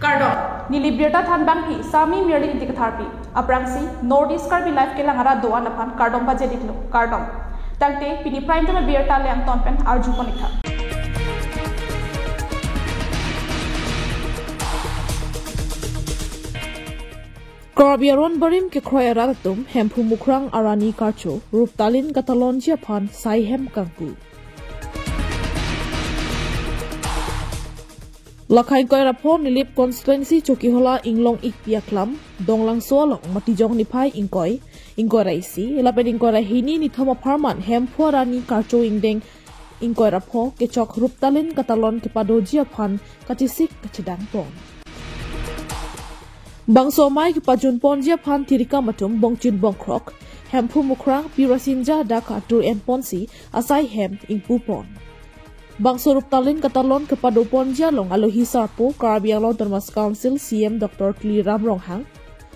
Kardom, ni Liberta Thanbang Pi, Sami Mirling Dikatharpi, Aprangsi, Nordisk Karbi Life Kelangara Doan upon Kardom Bajediklo, Kardom. Tangte, Pini Prime to the Beerta Lam Tonpen, Arju Konika. Karabiaron Barim ke Kroya Ratatum, Hempu Mukrang Arani Karcho, Ruptalin Katalon Japan, Saihem Kangku. Lakai koi rapon nilip constituency Chokihola Inglong Ikpiaklam, Donglang Solong, Matijong Nipai Ingkoi Raisi, Laped Ingkoi Rahini Nithoma Parman, Hempua Rani Karcho Ingdeng, Ingkoi Rapo, Kechok Ruptalin Katalon Kepado Japan, Kacisik Kacedang Pon. Bangso Mai Kepajun Pon Japan Tirika Matum, Bongchin Bongkrok, Hempu Mukrang, Pirasinja Daka Tur Ponsi, Asai Hem, Ingpu Pon. Bangso Ruptalin Katalon kepada Ponja Long Alohi Sarpo, Karabiang Termas Council CM Dr. Kli Ram Ronghang,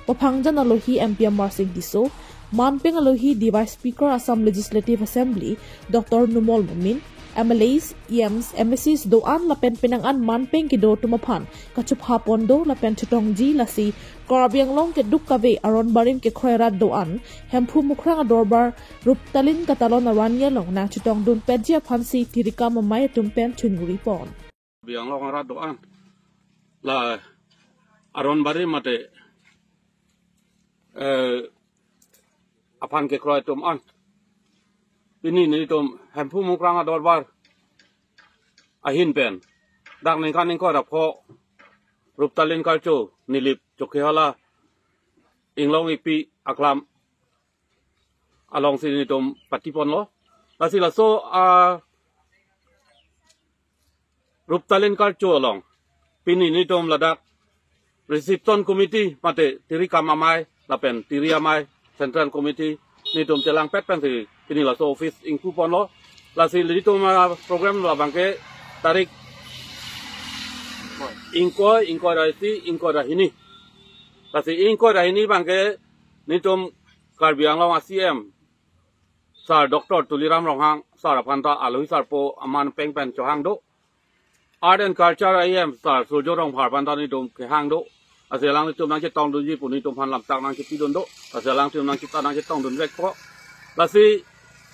Papangjan Alohi MP Marsing Diso, Manpeng Alohi Device Speaker Assam Legislative Assembly Dr. Numol Mumin, MLAs, EMs, MSCs doan lapen penangan Manpeng Kido Tumapan, Kacup Hapondo lapen Chutongji Lasi, Karabiang Long ke Dukabe Aron Barim ke Khoerat doan, Hempu Mukrang Adorbar, Ruptalin Katalon Aranya Long na Chutong Dun Pedja Pansi Tirika Mamaya Tumpen Chunguri Pon. Biang Long Arad doan, la Aron Barim mate apan ke Khoerat Tuman. Ini ni tum Hempu Mukrang Adorbar ahin pen dak ningkan ningko rapo Ruptalin Karcho nilip Chokihola Inglong Ipi Aklam along sini tum patipon lo lasila so Ruptalin Karcho along pini ni tum ladak Reception Committee mate tirika mamai lapen tiriamai Central Committee ni tum telang pet pen si ini lah so office ingku pon lo lasi itu program lo bangke tarik ingko rahini lasi ingko rahini bangke nitum Karabiang Long ACM sar Dr. Tuliram Ronghang sar Apanta Alohi Sarpo Aman Peng Pen Chohang do Art and Culture IM sar Sojorong Parpanta nitum Kehang do aselang nitum nang cetong duji pun nitum han lamtak nang cetidon do aselang nitum nang cita nang cetong dun vek po lasi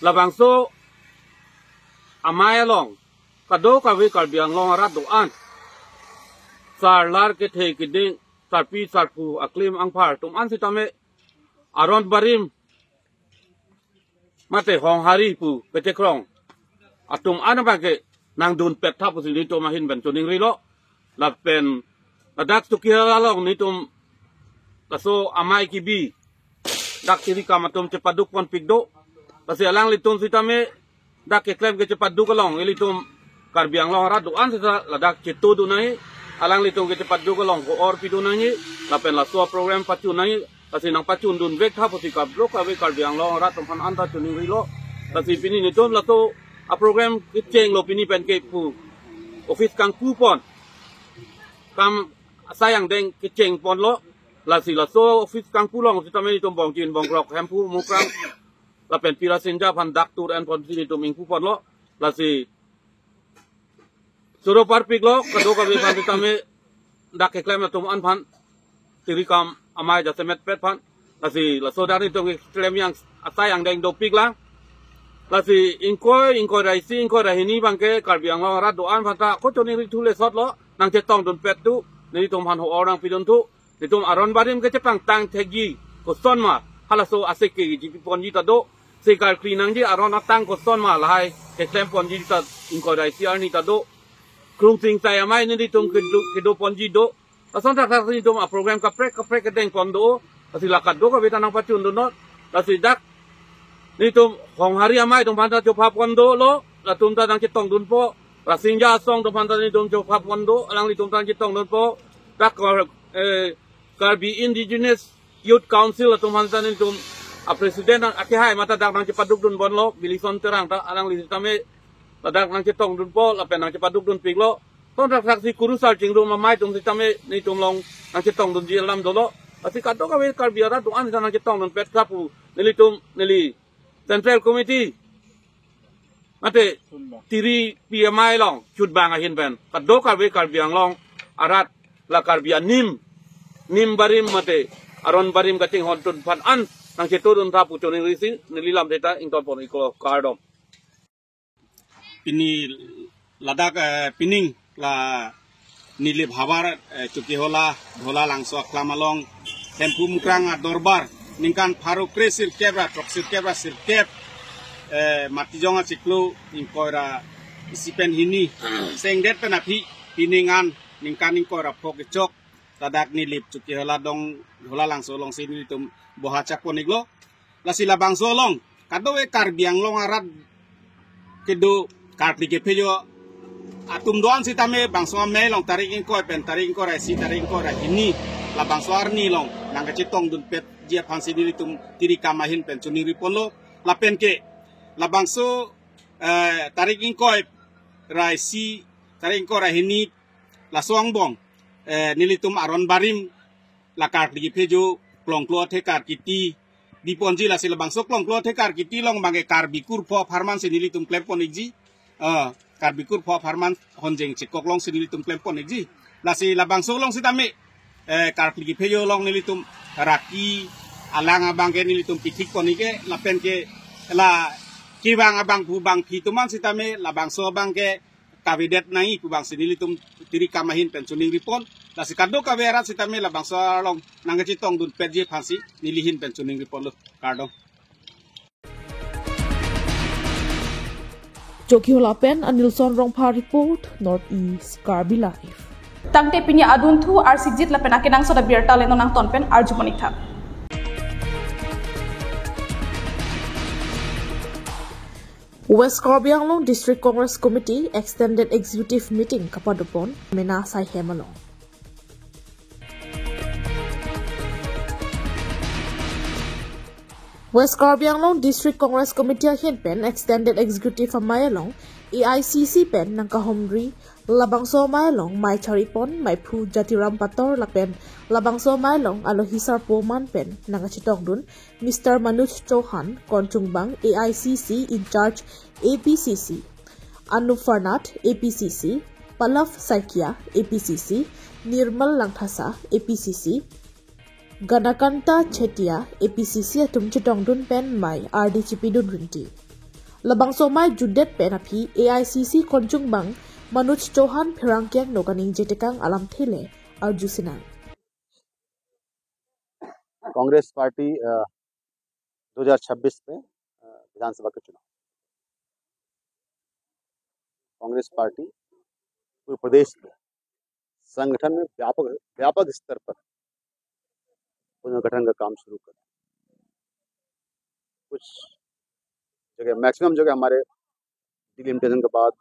labangso amaya long kado kawe Karabiang Long arat doan sar lar ke the kiding sar pi sar pu aklim angpar tum an sitame Aron Barim mate hong hari pu pete krong atum an bage nang dun pet tha pu sini to mahin ben tuning rilo lapen ladak Chokihola long nitum kaso amai kibi dak tiri kamatum cepaduk pon pigdo kasi alang litum sitame dak keklem ke cepaduk long ilitum Karabiang Long arat doan sita ladak cetu do nai alang litum ke cepaduk long ko or pidu nai lapen la so program pacu nai kasi nang pacun dun vek tha posi kablo kawe Karabiang Long arat tumpan anta tuning rilo kasi pini nitum la to a program kitcheng lo pini pen ke pu office kang kupon kam sayang deng kitcheng pon lo lasi la so office kang pulong sitame nitum Bongchin Bongkrok Hempu Mukrang lapen Pirasinja pan daktur en pon sini nitum ingku pon lo lasi suro parpik lo kado kabe pan sitame dak keklem tum an pan tirikam amai jasemet pet pan lasi la so dari nitum keklem yang sayang deng dopik lang lasi ingkoi raisi ingkoi rahini bangke Karabiang Long arat doan panta ko toni ritule sot lo nang cetong dun pet tu ni tum han ho orang pidon tu nitum Aron Barim ke cepang tang tegi ko son ma halaso asik ke jipi pon jita do sekal klinang ji Aron atang ko son ma lahai ke klem pon jita ingkoi raisi ar ni ta do krung sing saya mai ni tum ke do pon ji do ason tak tak ni tum a program ka prek ke deng pon do asilakat do ka betanang pacun do not asidak ni tum hong hari amai tum panta jo pon do lo la tum ta nang cetong dun po Rasinja song tum panta ni tum jo pon do alang ni tum tan cetong dun po tak Karbi Indigenous Youth Council tum panta ni tum a presiden akihai mata dak nang cepaduk dun bon lo bilison terang ta alang li tame ladak nang cetong dun po lapen nang cepaduk dun piglo ton rak saksi kurusal cingru mamai tum sitame ni tum long nang cetong dun jilam do lo asi kato ka we Karabiara tu an nang cetong dun pet kapu nili tum nili Central Committee mate tiri PMI long chut bang ahin pen kado ka we Karabiang Long arat la karbia nim barim mate aron barim kating hon tun pan an nang chetu dun tha pucho ning risi nililam deta ington pon iko kardom pini ladak pining la nili bhabar chuki hola dhola langso aklamalong tempu mukrang dorbar ningkan faru kresir kebra toksir kebra sir keb matijonga ciklu ingkoira isipen hini sengdet penapi piningan ningkan ingkoira pokecok ladak nilip chuki hola dong dhola langso long sini tum bohacak poniglo lasila bangso long kadowe karbiang long arat kedo karpike pejo atum doan si tame bangso me long tarik ingko pen tarik ingko resi tarik ingko ini la bangso arni long nangka citong dun pet dia pansi diri tum tiri kamahin pen cuni ripolo la pen ke la bangso tarik ingko resi tarik ingko ini la soang bong nilitum aron barim la karpike pejo klong klo te kar kiti di ponji la sila bangso klong klo te kar kiti long bange karbikur po farman si nilitum klepon iji karbikur po farman honjeng cikok long si nilitum klepon iji la si la bangso long si tame karpiki peyo long nilitum raki alang abang ke nilitum pikik ponike la pen ke la kibang abang pu bang pituman si tame la bangso bang ke kavidet nai pu bang si nilitum tiri kamahin pen suning ripon la si kado kaverat si tame la bangso long nangga citong dun perje phansi nilihin pen suning ripon lo kardong Joki Holapen Anilson Rongpa Report Northeast Karbi Live. Tangte pinya adun thu ar sigjit lapen akenang soda birta leno nang tonpen arjumonik tha. West Karbi Anglong District Congress Committee Extended Executive Meeting kapadopon mena sai hemalong. West Karbi Anglong District Congress Committee Hinpen Extended Executive Mayalong AICC pen nang kahomri labangso mayalong mai charipon mai phu jatiram pator lapen labangso mayalong alo hisar po man pen nang chitong dun Mr. Manoj Chauhan Konchungbang AICC in charge APCC Anu Farnat APCC Palaf Saikia APCC Nirmal Langthasa APCC Ganakanta Chetia APCC atum chitong dun pen mai RDCP dun rinti labang somai judet pen api AICC Konchungbang Manoj Chauhan Phirangkyang nokaning jetekang alam thele arjusinang Congress party 2026 में विधानसभा के चुनाव Congress party पूरे प्रदेश में संगठन में व्यापक स्तर पर पुनर्गठन का काम शुरू कर कुछ जगह मैक्सिमम जगह हमारे डिलिमिटेशन के बाद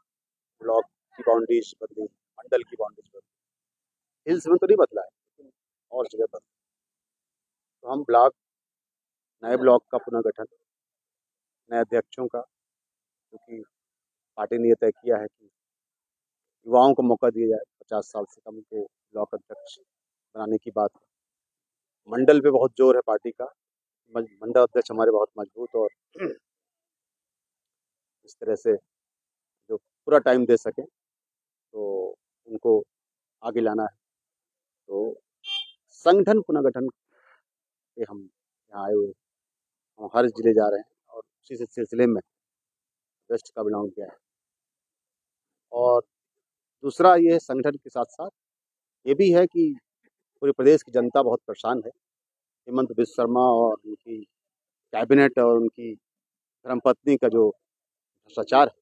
ब्लॉक की बाउंड्रीज बदली मंडल की बाउंड्रीज बदली हिल्स में तो नहीं बदला है लेकिन और जगह बदला तो हम नए ब्लॉक का पुनर्गठन नए अध्यक्षों का क्योंकि पार्टी ने यह तय किया है कि युवाओं को मौका दिया जाए 50 साल से कम के ब्लॉक अध्यक्ष बनाने की बात है मंडल पे बहुत जोर है पार्टी का मंडल अध्यक्ष हमारे बहुत मजबूत और इस तरह से जो पूरा टाइम दे सके तो उनको आगे लाना है तो संगठन पुनर्गठन के हम यहाँ आए हुए हम हर जिले जा रहे हैं और उसी सिलसिले में वेस्ट का बिलोंग किया है और दूसरा ये संगठन के साथ साथ ये भी है कि पूरे प्रदेश की जनता बहुत परेशान है हेमंत बिस्व शर्मा और उनकी कैबिनेट और उनकी धर्मपत्नी का जो भ्रष्टाचार है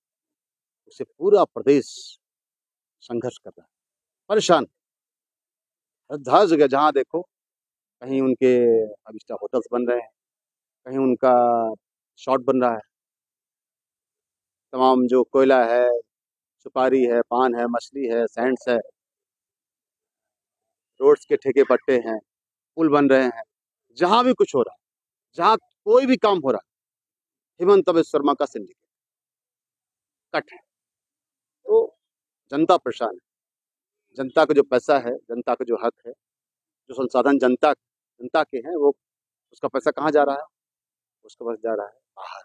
उससे पूरा प्रदेश संघर्ष कर रहा है परेशान हर जगह जहाँ देखो कहीं उनके फाइव स्टार होटल्स बन रहे हैं कहीं उनका शॉट बन रहा है तमाम जो कोयला है सुपारी है पान है मछली है सैंड्स है रोड्स के ठेके पट्टे हैं पुल बन रहे हैं जहाँ भी कुछ हो रहा है जहाँ कोई भी काम हो रहा है हेमंत बिस्व शर्मा का सिंडिकेट कट है तो जनता परेशान है जनता का जो पैसा है जनता का जो हक है जो संसाधन जनता के हैं वो उसका पैसा कहाँ जा रहा है उसका पैसा जा रहा है बाहर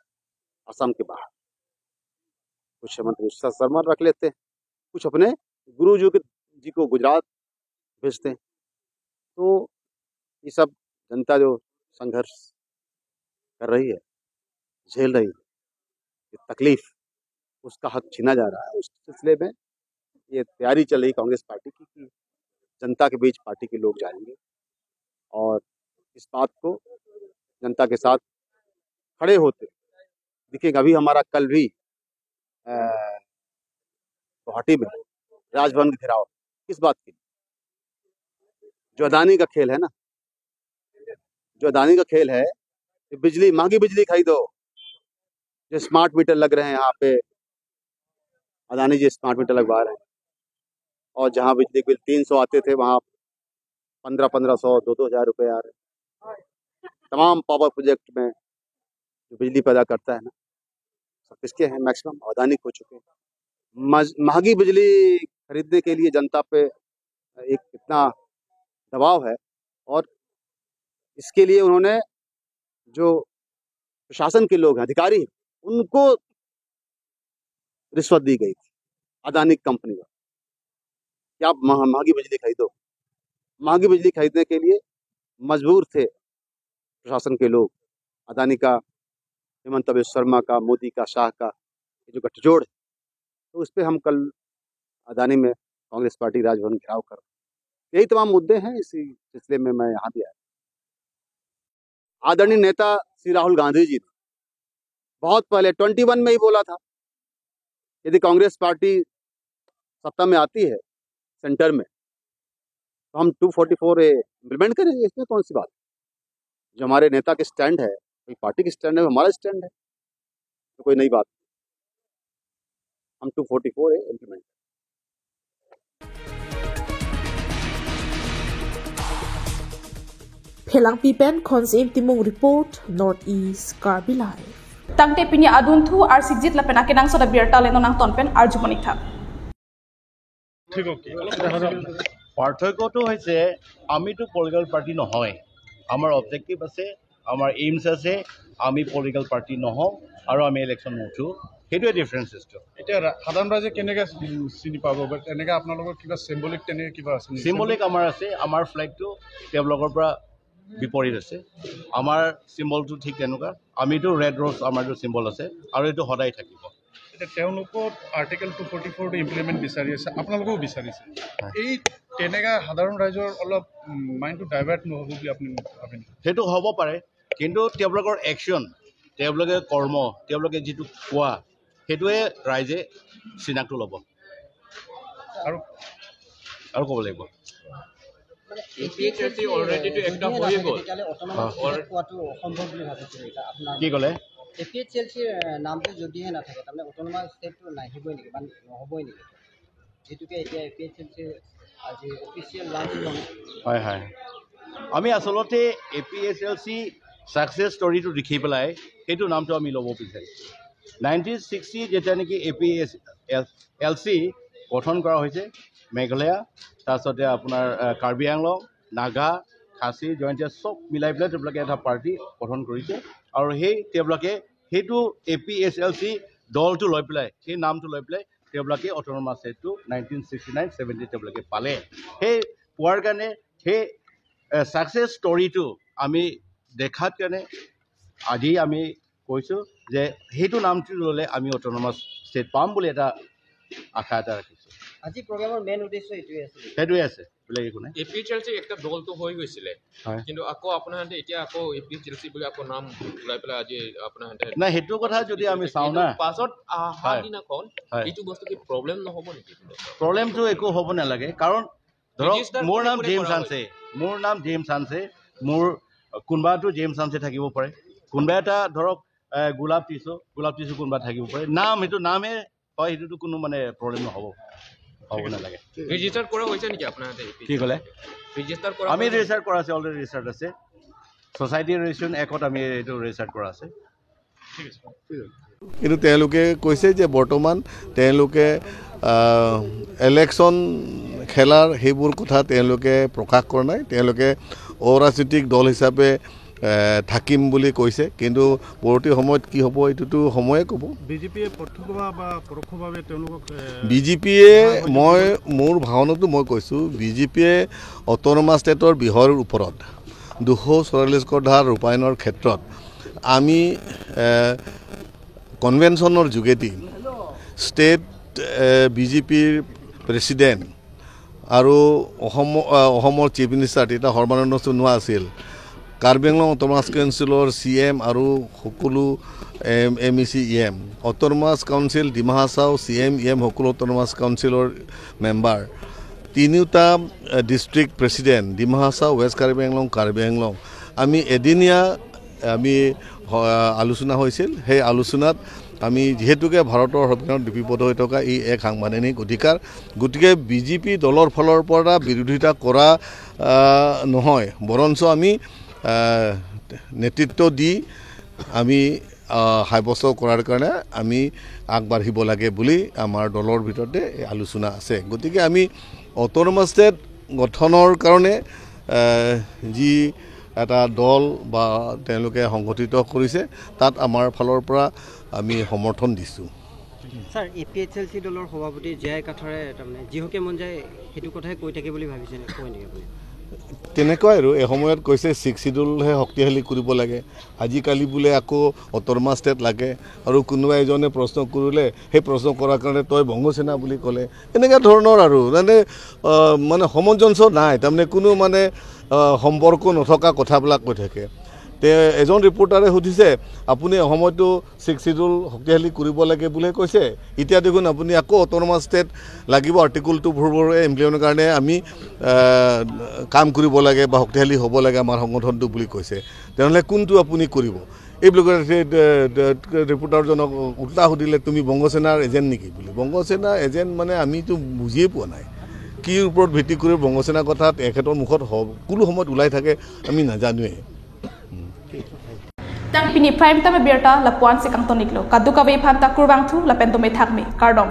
असम के बाहर कुछ हेमंत बिस्व शर्मा रख लेते हैं कुछ अपने गुरु जी को गुजरात भेजते हैं। तो ये सब जनता जो संघर्ष कर रही है, झेल रही है, ये तकलीफ, उसका हक छीना जा रहा है। उस सिलसिले में ये तैयारी चल रही कांग्रेस पार्टी की कि जनता के बीच पार्टी के लोग जाएंगे और इस बात को जनता के साथ खड़े होते दिखेगा। अभी हमारा कल भी गुवाहाटी में राजभवन घेराव किस बात की? जो अदानी का खेल है ना, जो अदानी का खेल है, बिजली महंगी बिजली खरीदो, जो स्मार्ट मीटर लग रहे हैं यहाँ पे, अदानी जी स्मार्ट मीटर लगवा रहे हैं, और जहाँ बिजली बिल 300 आते थे वहाँ 1500 2,000 रुपये आ रहे हैं। तमाम पावर प्रोजेक्ट में जो बिजली पैदा करता है ना, सब किसके हैं? मैक्सिमम अदानी हो चुके हैं। महंगी बिजली खरीदने के लिए जनता पे एक इतना दबाव है, और इसके लिए उन्होंने जो प्रशासन के लोग हैं, अधिकारी हैं, उनको रिश्वत दी गई थी अदानी कंपनी को कि आप महंगी बिजली खरीदो। महंगी बिजली खरीदने के लिए मजबूर थे प्रशासन के लोग। अदानी का, हेमंत बिस्वा शर्मा का, मोदी का, शाह का जो गठजोड़ है, तो उस पर हम कल अदानी में कांग्रेस पार्टी राजभवन घेराव कर, यही तमाम मुद्दे हैं। इसी सिलसिले में मैं यहाँ भी आया। आदरणीय नेता श्री राहुल गांधी जी ने बहुत पहले 21 में ही बोला था, यदि कांग्रेस पार्टी सत्ता में आती है सेंटर में, तो हम 244A इम्प्लीमेंट करेंगे। इसमें कौन सी बात? जो हमारे नेता के स्टैंड है, कोई पार्टी की स्टैंड है, हमारा स्टैंड है, तो कोई नई बात। हम 244A implement. Phelang Pipen Konsim Timung Report Northeast Karbi Live. Tangte pinya aduntu ar sigjit la penake nang soda biar tale nang tonpen arjumanik thak. পাৰ্থক্যটো হৈছে আমিতো পলিটিকেল পাৰ্টি নহয়, আমাৰ অবজেক্টিভ আছে, আমাৰ এইমছ আছে, আমি পলিটিকেল পাৰ্টি নহওঁ আৰু আমি ইলেকশ্যন নুঠো, সেইটোৱে ডিফাৰেঞ্চেছটো। এতিয়া সাধাৰণ ৰাইজে কেনেকৈ চিনি পাব? তেনেকৈ আপোনালোকৰ কিবা চিম্বলিক তেনেকৈ কিবা আছে? চিম্বলিক আমাৰ আছে, আমাৰ ফ্লেগটো তেওঁলোকৰ পৰা বিপৰীত আছে, আমাৰ চিম্বলটো ঠিক তেনেকুৱা। আমিতো ৰেড ৰ'জ আমাৰটো চিম্বল আছে আৰু এইটো সদায় থাকিব। এতিয়া তেওঁলোকৰ আৰ্টিকেল 244 ইমপ্লিমেণ্ট বিচাৰি আছে, আপোনালোকেও বিচাৰিছে। এই তেনেকৈ সাধাৰণ ৰাইজৰ অলপ মাইণ্ডটো ডাইভাৰ্ট নহ'ব বুলি আপুনি ভাবে? সেইটো হ'ব পাৰে, কিন্তু তেওঁলোকৰ একশ্যন, তেওঁলোকে কৰ্ম, তেওঁলোকে যিটো কোৱা, সেইটোৱে ৰাইজে চিনাক্ত ল'ব আৰু ক'ব লাগিব। কি ক'লে? নামটো যদিহে নাথাকে তাৰমানে অট'নমাছ ষ্টেটটো নাহিবই নেকি বা নহ'বই নেকি? যিটোকে এতিয়া APHLC আজি অফিচিয়েল লাঞ্চ নহয়। হয় হয়, আমি আচলতে APHLC ছাকচেছ ষ্টৰিটো দেখি পেলাই সেইটো নামটো আমি ল'ব বিচাৰিছোঁ। 1960 যেতিয়া নেকি APHLC গঠন কৰা হৈছে, মেঘালয়, তাৰপিছতে আপোনাৰ কাৰ্বি আংলং, নাগা, খাচী, জয়ন্তীয়া চব মিলাই পেলাই তেওঁলোকে এটা পাৰ্টি গঠন কৰিছে, আৰু তেওঁলোকে সেইটো APHLC দলটো লৈ পেলাই, সেই নামটো লৈ পেলাই তেওঁলোকে অট'নমাছ ষ্টেটটো 1969-70 তেওঁলোকে পালে। সেই পোৱাৰ কাৰণে সেই ছাকচেছ ষ্টৰিটো আমি দেখাত কাৰণে আজি আমি কৈছোঁ যে সেইটো নামটো ল'লে আমি অট'নমাছ ষ্টেট পাম বুলি এটা আশা এটা ৰাখিছোঁ। আজি প্ৰগ্ৰামৰ মেইন উদ্দেশ্য সেইটোৱে আছে, বেলেগ একো নাই। APHLC একটা দলটো হৈ গৈছিলে, কিন্তু আকৌ আপোনাহঁতে এতিয়া আকৌ APHLC বুলি আকৌ নাম ওলাই পেলাই আজি আপোনাহঁতে নাই, সেইটো কথা যদি আমি চাওঁ না, পাছত অহা দিনাখন এইটো বস্তু কি প্ৰব্লেম নহ'ব নেকি? প্ৰব্লেমটো একো হ'ব নালাগে, কাৰণ ধৰক মোৰ নাম জেমছ আনছে, মোৰ কোনোবাটো জেমছ আনছে থাকিব পাৰে, কোনোবা এটা ধৰক গোলাপ টিচু কোনোবা থাকিব পাৰে, নাম সেইটো নামে হয়, সেইটোতো কোনো মানে প্ৰব্লেম নহ'ব নালাগে। ৰেজিষ্টাৰ কৰা হৈছে নেকি আপোনাহঁতে? কি ক'লে? ৰেজিষ্টাৰ কৰা আমি ৰেজিষ্টাৰ কৰা আছে, অলৰেডি ৰেজিষ্টাৰ্ড আছে, ছ'চাইটি ৰেজিষ্ট্ৰেশ্যন একত আমি এইটো ৰেজিষ্টাৰ কৰা আছে। কিন্তু তেওঁলোকে কৈছে যে বৰ্তমান তেওঁলোকে ইলেকশ্যন খেলাৰ সেইবোৰ কথা তেওঁলোকে প্ৰকাশ কৰা নাই। তেওঁলোকে অৰাজনৈতিক দল হিচাপে থাকিম বুলি কৈছে কিন্তু পৰৱৰ্তী সময়ত কি হ'ব এইটোতো সময়ে ক'ব বিজেপিয়ে প্ৰত্যক্ষভাৱে বা পৰোক্ষভাৱে তেওঁলোকক বিজেপিয়ে মোৰ ভাৱনাটো মই কৈছোঁ বিজেপিয়ে অট'নমাছ ষ্টেটৰ বিষয়ৰ ওপৰত 244 ধাৰা ৰূপায়ণৰ ক্ষেত্ৰত আমি কনভেনশ্যনৰ যোগেদি ষ্টেট বিজেপিৰ প্ৰেছিডেণ্ট আৰু অসমৰ চিফ মিনিষ্টাৰ তেতিয়া সৰ্বানন্দ সোণোৱাল আছিল কাৰ্বি আংলং অট'নমাছ কাউন্সিলৰ CM আৰু সকলো MEC EM autonomous council Dima Hasao CM EM সকলো অট'নমাছ কাউন্সিলৰ মেম্বাৰ তিনিটা district president Dima Hasao west Karbi Anglong আমি এদিনীয়া আমি আলোচনা হৈছিল সেই আলোচনাত আমি যেহেতুকে ভাৰতৰ সংবিধানত লিপিবদ্ধ হৈ থকা এই এক সাংবিধানিক অধিকাৰ গতিকে বিজেপি দলৰ ফালৰ পৰা বিৰোধিতা কৰা নহয় বৰঞ্চ আমি নেতৃত্ব দি আমি সাব্যস্ত কৰাৰ কাৰণে আমি আগবাঢ়িব লাগে বুলি আমাৰ দলৰ ভিতৰতে আলোচনা আছে গতিকে আমি অট'নমাছ ষ্টেট গঠনৰ কাৰণে যি এটা দল বা তেওঁলোকে সংগঠিত কৰিছে তাত আমাৰ ফালৰ পৰা আমি সমৰ্থন দিছোঁ স্যাৰ APHLC দলৰ সভাপতি জয় কাঠৰে তাৰমানে যিহকে মন যায় সেইটো কথাই কৈ থাকে বুলি ভাবিছে নে কৈ নেকি আপুনি তেনেকুৱাই আৰু এসময়ত কৈছে 6 শিডিউলহে শক্তিশালী কৰিব লাগে আজিকালি বোলে আকৌ অট'নমাছ ষ্টেট লাগে আৰু কোনোবা এজনে প্ৰশ্ন কৰিলে সেই প্ৰশ্ন কৰাৰ কাৰণে তই বংগসেনা বুলি ক'লে এনেকুৱা ধৰণৰ আৰু মানে সামঞ্জস্য নাই তাৰমানে কোনো মানে সম্পৰ্ক নথকা কথাবিলাক কৈ থাকে তে এজন ৰিপৰ্টাৰে সুধিছে আপুনি সময়টো 6 শিডিউল শক্তিশালী কৰিব লাগে বুলি কৈছে এতিয়া দেখোন আপুনি আকৌ অট'নমাছ ষ্টেট লাগিব আৰ্টিকল 2 ইমপ্লিমেণ্টৰ কাৰণে আমি কাম কৰিব লাগে বা শক্তিশালী হ'ব লাগে আমাৰ সংগঠনটো বুলি কৈছে তেনেহ'লে কোনটো আপুনি কৰিব এইবিলাক ৰিপৰ্টাৰজনক উল্টা সুধিলে তুমি বংগসেনাৰ এজেণ্ট নেকি বুলি বংগসেনাৰ এজেণ্ট মানে আমিতো বুজিয়ে পোৱা নাই কি ওপৰত ভিত্তি কৰি বংগসেনাৰ কথা এখেতৰ মুখত কোনো সময়ত ওলাই থাকে আমি নাজানোৱে Tang pini prime time berta lapuan si kang toniklo. Kaduka ve phanta kurbang thu lapen to me thakme. Kardom.